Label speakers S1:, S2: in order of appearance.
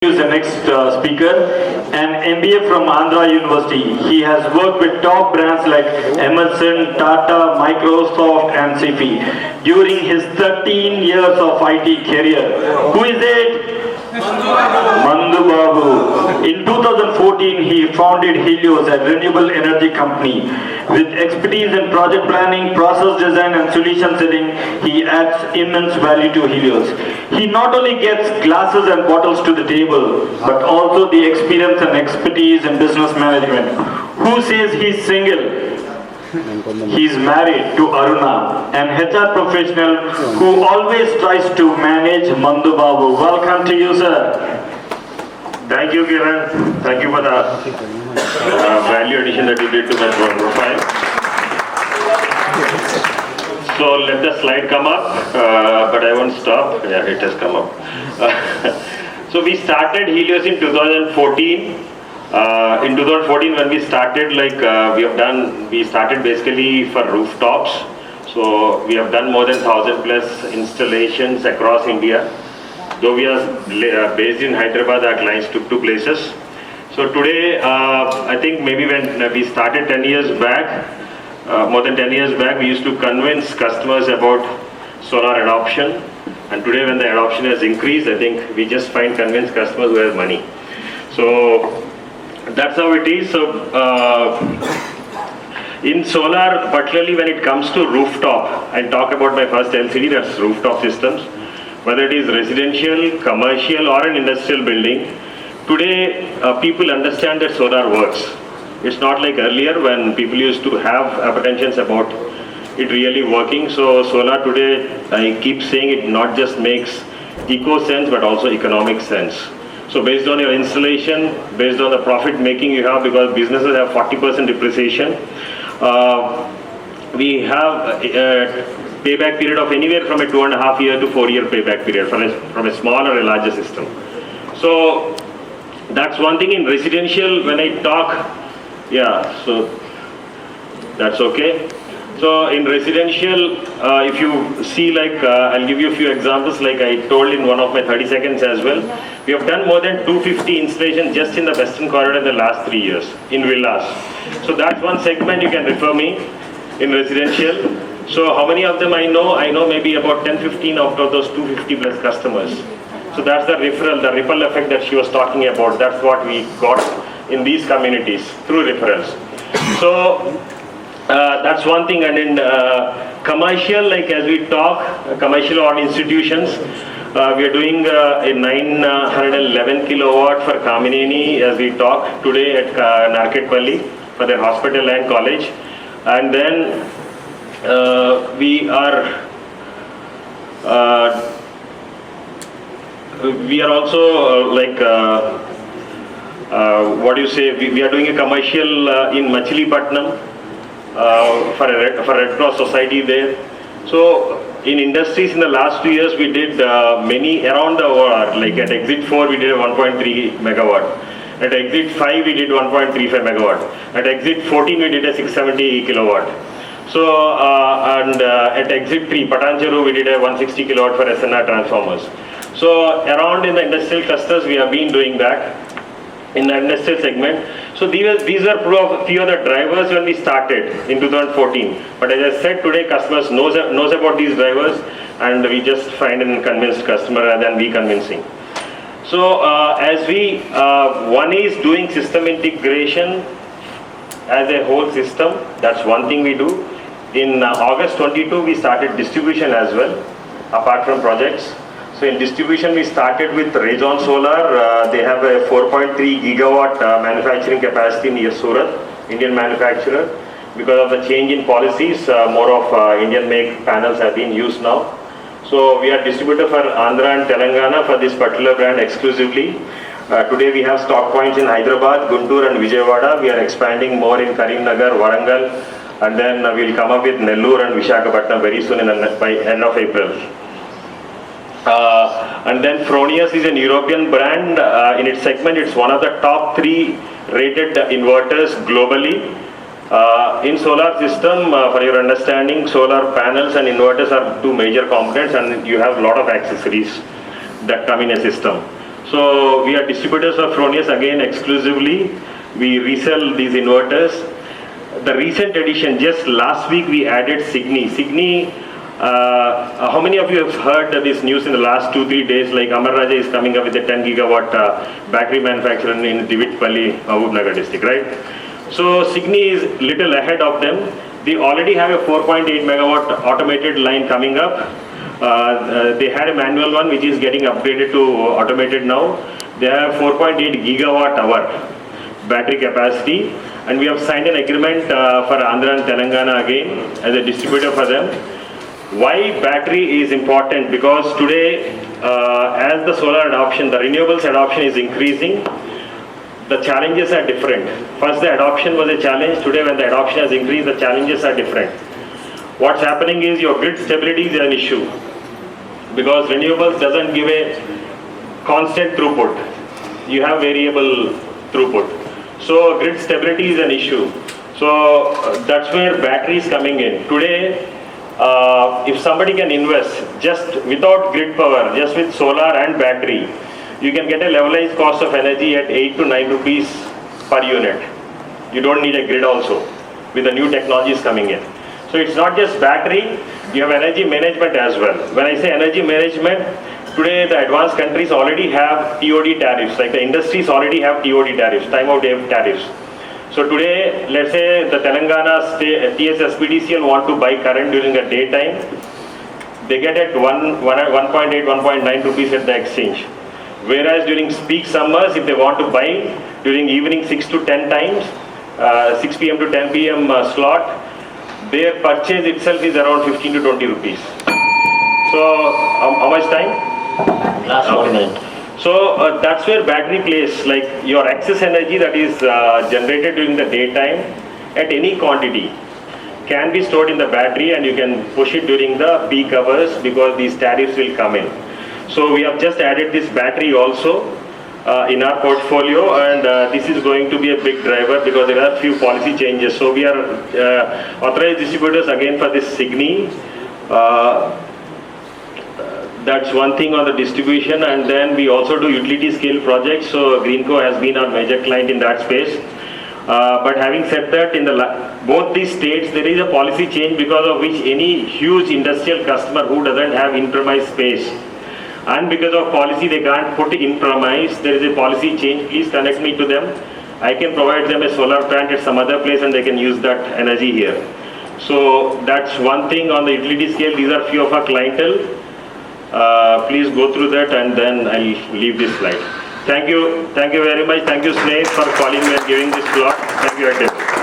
S1: Is the next speaker, an MBA from Andhra University. He has worked with top brands like Emerson, Tata, Microsoft and CFI during his 13 years of IT career. Who is it? Madhubabu. In 2014, he founded Helios, a renewable energy company. With expertise in project planning, process design and solution setting, he adds immense value to Helios. He not only gets glasses and bottles to the table, but also the experience and expertise in business management. Who says he's single? He's married to Aruna, an HR professional who always tries to manage Madhubabu. Welcome to you, sir.
S2: Thank you, Kiran. Thank you for the value addition that you did to my profile. So let the slide come up, but I won't stop. Yeah, it has come up. So we started Helios in 2014. In 2014, when we started, we started basically for rooftops. So we have done more than 1,000 plus installations across India. Though we are based in Hyderabad, our clients took two places. So today, I think maybe when we started 10 years back, more than 10 years back, we used to convince customers about solar adoption. And today when the adoption has increased, I think we just convince customers who have money. So that's how it is. So in solar, particularly when it comes to rooftop, I'll talk about my first LCD, that's rooftop systems. Whether it is residential, commercial or an industrial building, today people understand that solar works. It's not like earlier when people used to have apprehensions about it really working. So solar today, I keep saying, it not just makes eco sense but also economic sense. So based on your installation, based on the profit making you have, because businesses have 40% depreciation, we have payback period of anywhere from a 2.5 year to 4 year payback period from a small or a larger system. So that's one thing. In residential, when I talk, so that's okay. So in residential, if you see, I'll give you a few examples like I told in one of my 30 seconds as well. We have done more than 250 installations just in the Western Corridor in the last 3 years in villas. So that's one segment you can refer me in residential. So how many of them I know? I know maybe about 10-15 out of those 250 plus customers. So that's the referral, the ripple effect that she was talking about. That's what we got in these communities through referrals. So that's one thing. And in commercial, as we talk, commercial or institutions, we are doing a 911 kilowatt for Kamineni as we talk today at Narketpalli for their hospital and college. And then we are also we are doing a commercial in Machilipatnam for Red Cross Society there. So in industries in the last 2 years, we did many around the world. Like at exit 4, we did a 1.3 megawatt. At exit 5, we did 1.35 megawatt. At exit 14, we did a 670 kilowatt. So at exit 3, Patancheru, we did a 160 kilowatt for SNR transformers. So around in the industrial clusters, we have been doing that in the industrial segment. So these were few of the drivers when we started in 2014. But as I said, today customers knows about these drivers, and we just find and convince customer rather than we convincing. So as we, one is doing system integration as a whole system. That's one thing we do. In August 22, we started distribution as well, apart from projects. So in distribution, we started with Raison Solar. They have a 4.3 gigawatt manufacturing capacity near Surat, Indian manufacturer. Because of the change in policies, more of Indian-made panels have been used now. So we are distributor for Andhra and Telangana for this particular brand exclusively. Today we have stock points in Hyderabad, Guntur and Vijayawada. We are expanding more in Karimnagar, Warangal, and then we'll come up with Nellore and Visakhapatnam very soon by end of April. And then Fronius is an European brand. In its segment, it's one of the top 3 rated inverters globally. In solar system, for your understanding, solar panels and inverters are 2 major components, and you have a lot of accessories that come in a system. So we are distributors of Fronius again exclusively. We resell these inverters. The recent addition, just last week we added Signi. Signi, how many of you have heard this news in the last 2-3 days? Like Amar Raja is coming up with a 10 gigawatt battery manufacturer in Divitpalli, Mahbubnagar district, right? So Signi is little ahead of them. They already have a 4.8 megawatt automated line coming up. They had a manual one which is getting upgraded to automated now. They have 4.8 gigawatt hour battery capacity, and we have signed an agreement for Andhra and Telangana again as a distributor for them. Why battery is important? Because today, as the solar adoption, the renewables adoption is increasing, the challenges are different. First, the adoption was a challenge. Today, when the adoption has increased, the challenges are different. What's happening is your grid stability is an issue, because renewables doesn't give a constant throughput. You have variable throughput. So grid stability is an issue. So that's where battery is coming in. Today, if somebody can invest just without grid power, just with solar and battery, you can get a levelized cost of energy at 8 to 9 rupees per unit. You don't need a grid also, with the new technologies coming in. So it's not just battery, you have energy management as well. When I say energy management, today the advanced countries already have TOD tariffs, like the industries already have TOD tariffs, time of day tariffs. So today, let's say the Telangana TS SPDCL want to buy current during the daytime, they get at 1.8, 1.9 rupees at the exchange. Whereas during peak summers, if they want to buy during evening 6 to 10 times, 6 p.m. to 10 p.m. Slot, their purchase itself is around 15 to 20 rupees. So, how much time?
S3: Last 1 minute.
S2: So, that's where battery plays, like your excess energy that is generated during the daytime at any quantity can be stored in the battery, and you can push it during the peak hours because these tariffs will come in. So we have just added this battery also in our portfolio, and this is going to be a big driver because there are a few policy changes. So we are authorized distributors again for this Signi. That's one thing on the distribution, and then we also do utility scale projects. So Greenco has been our major client in that space. But having said that, in both these states there is a policy change because of which any huge industrial customer who doesn't have in-premise space, and because of policy they can't put in premise, there is a policy change. Please connect me to them. I can provide them a solar plant at some other place and they can use that energy here. So that's one thing on the utility scale. These are few of our clientele. Please go through that and then I'll leave this slide. Thank you very much. Thank you, Sneh, for calling me and giving this slot. Thank you, Atel.